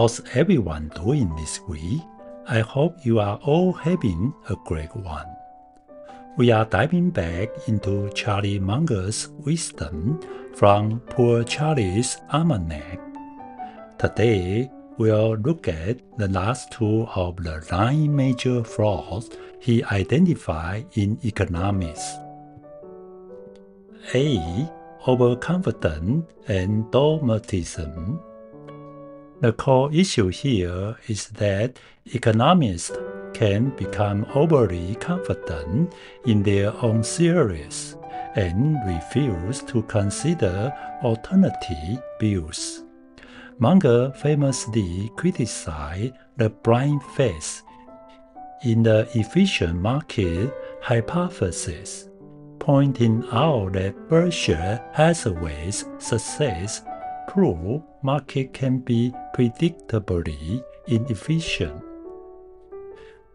How's everyone doing this week? I hope you are all having a great one. We are diving back into Charlie Munger's wisdom from Poor Charlie's Almanack. Today, we'll look at the last two of the 9 major flaws he identified in economics. A. Overconfidence and dogmatism. The core issue here is that economists can become overly confident in their own theories and refuse to consider alternative views. Munger famously criticized the blind faith in the efficient market hypothesis, pointing out that Berkshire Hathaway's success proved market can be predictably inefficient.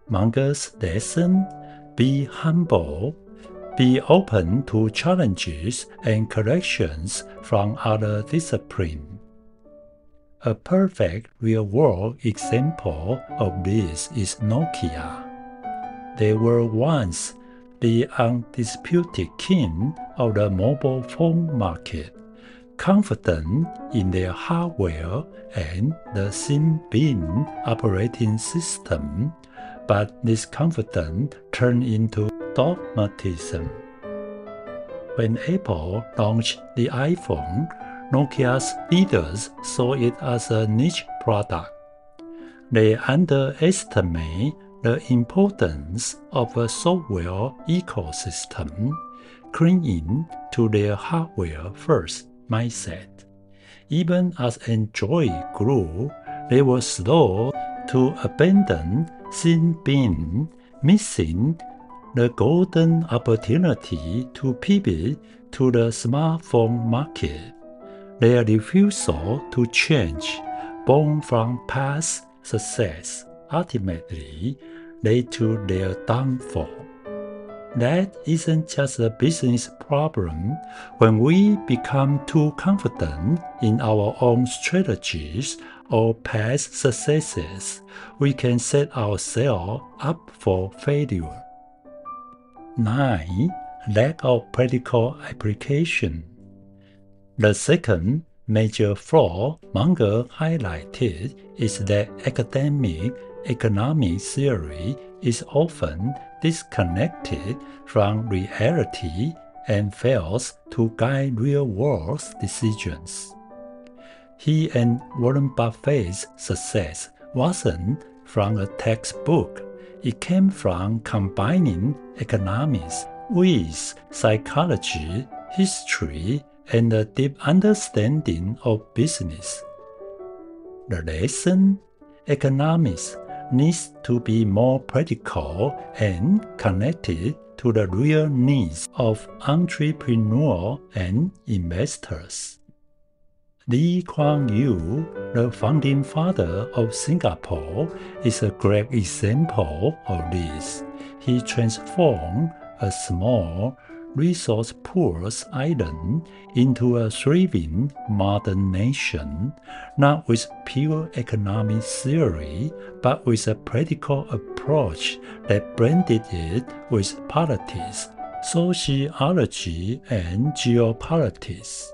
Munger's lesson: be humble, be open to challenges and corrections from other disciplines. A perfect real-world example of this is Nokia. They were once the undisputed king of the mobile phone market, confident in their hardware and the Symbian operating system, but this confidence turned into dogmatism. When Apple launched the iPhone, Nokia's leaders saw it as a niche product. They underestimate the importance of a software ecosystem, clinging to their hardware-first mindset. Even as Android grew, they were slow to abandon Symbian, missing the golden opportunity to pivot to the smartphone market. Their refusal to change, born from past success, ultimately led to their downfall. That isn't just a business problem. When we become too confident in our own strategies or past successes, we can set ourselves up for failure. 9. Lack of practical application. The second major flaw Munger highlighted is that academic economic theory is often disconnected from reality and fails to guide real-world decisions. He and Warren Buffett's success wasn't from a textbook. It came from combining economics with psychology, history, and a deep understanding of business. The lesson: economics needs to be more practical and connected to the real needs of entrepreneurs and investors. Lee Kuan Yew, the founding father of Singapore, is a great example of this. He transformed a small, resource-poor island into a thriving modern nation, not with pure economic theory, but with a practical approach that blended it with politics, sociology, and geopolitics.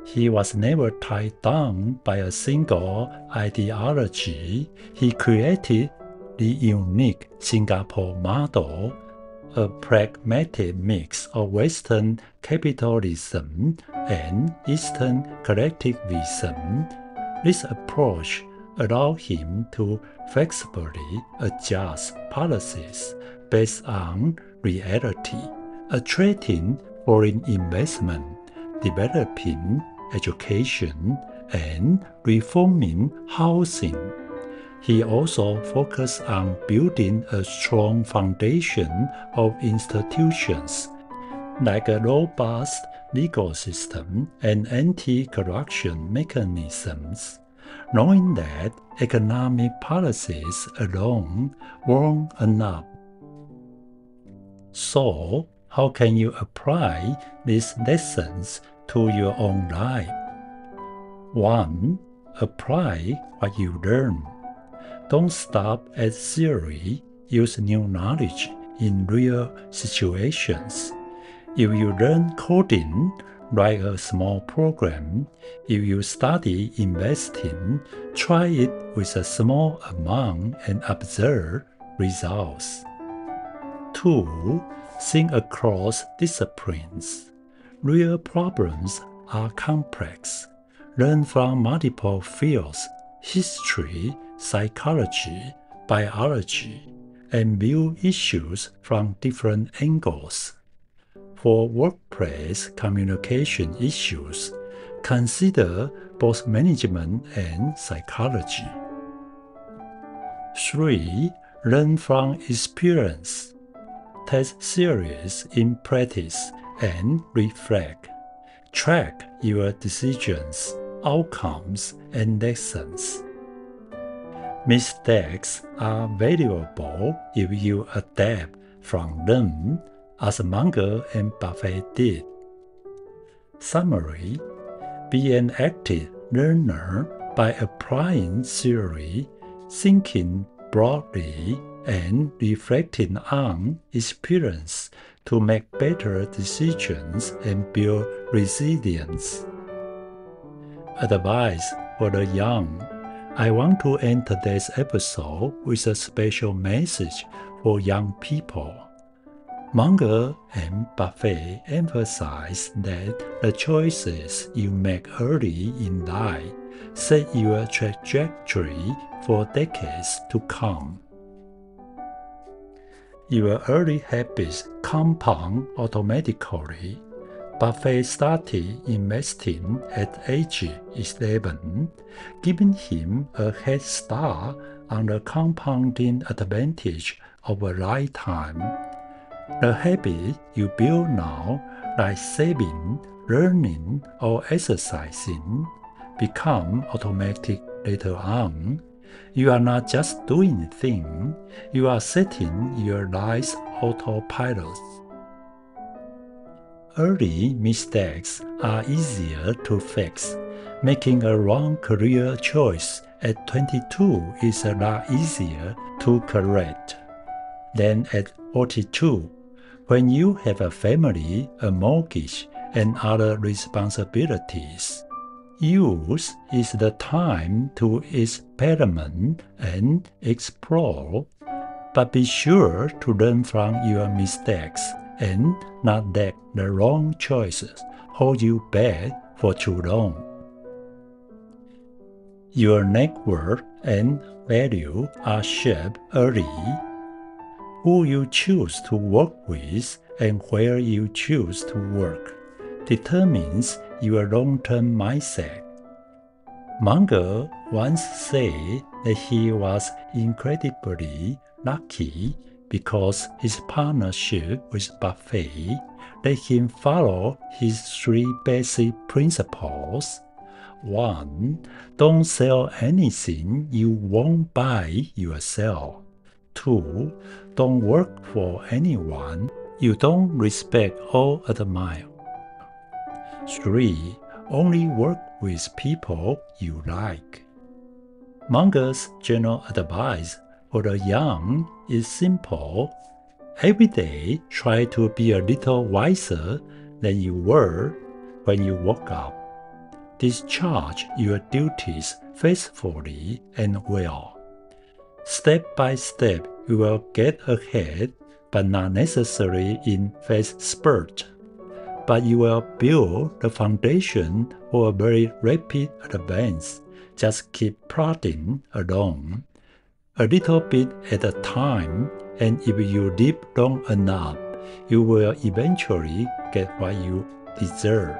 He was never tied down by a single ideology. He created the unique Singapore model, a pragmatic mix of Western capitalism and Eastern collectivism. This approach allowed him to flexibly adjust policies based on reality, attracting foreign investment, developing education, and reforming housing. He also focused on building a strong foundation of institutions, like a robust legal system and anti-corruption mechanisms, knowing that economic policies alone weren't enough. So, how can you apply these lessons to your own life? 1. apply what you learn. Don't stop at theory, use new knowledge in real situations. If you learn coding, write a small program. If you study investing, try it with a small amount and observe results. 2. Think across disciplines. Real problems are complex. Learn from multiple fields, history, psychology, biology, and view issues from different angles. For workplace communication issues, consider both management and psychology. 3. Learn from experience. Test theories in practice and reflect. Track your decisions, outcomes, and lessons. Mistakes are valuable if you adapt from them, as Munger and Buffett did. Summary: be an active learner by applying theory, thinking broadly, and reflecting on experience to make better decisions and build resilience. Advice for the young. I want to end today's episode with a special message for young people. Munger and Buffett emphasize that the choices you make early in life set your trajectory for decades to come. Your early habits compound automatically. Buffett started investing at age 11, giving him a head start on the compounding advantage of a lifetime. The habit you build now, like saving, learning, or exercising, become automatic later on. You are not just doing things, you are setting your life's autopilot. Early mistakes are easier to fix. Making a wrong career choice at 22 is a lot easier to correct than at 42, when you have a family, a mortgage, and other responsibilities. Youth is the time to experiment and explore, but be sure to learn from your mistakes and not let the wrong choices hold you back for too long. Your network and value are shaped early. Who you choose to work with and where you choose to work determines your long-term mindset. Munger once said that he was incredibly lucky because his partnership with Buffett let him follow his 3 basic principles. 1. Don't sell anything you won't buy yourself. 2. Don't work for anyone you don't respect or admire. 3. Only work with people you like. Munger's general advice for the young is simple. Every day, try to be a little wiser than you were when you woke up. Discharge your duties faithfully and well. Step by step, you will get ahead, but not necessarily in fast spurt. But you will build the foundation for a very rapid advance. Just keep plodding along, a little bit at a time, and if you live long enough, you will eventually get what you deserve.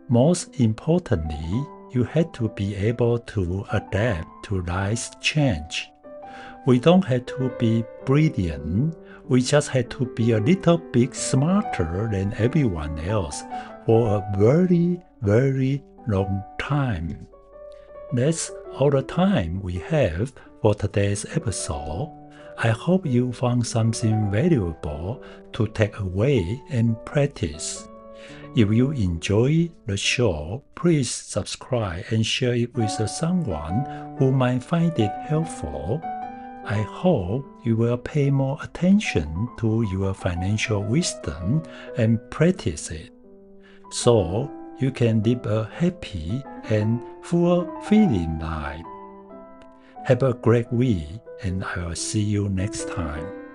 Most importantly, you have to be able to adapt to life's change. We don't have to be brilliant, we just have to be a little bit smarter than everyone else for a very, very long time. That's all the time we have for today's episode. I hope you found something valuable to take away and practice. If you enjoy the show, please subscribe and share it with someone who might find it helpful. I hope you will pay more attention to your financial wisdom and practice it, so you can live a happy and fulfilling life. Have a great week, and I will see you next time.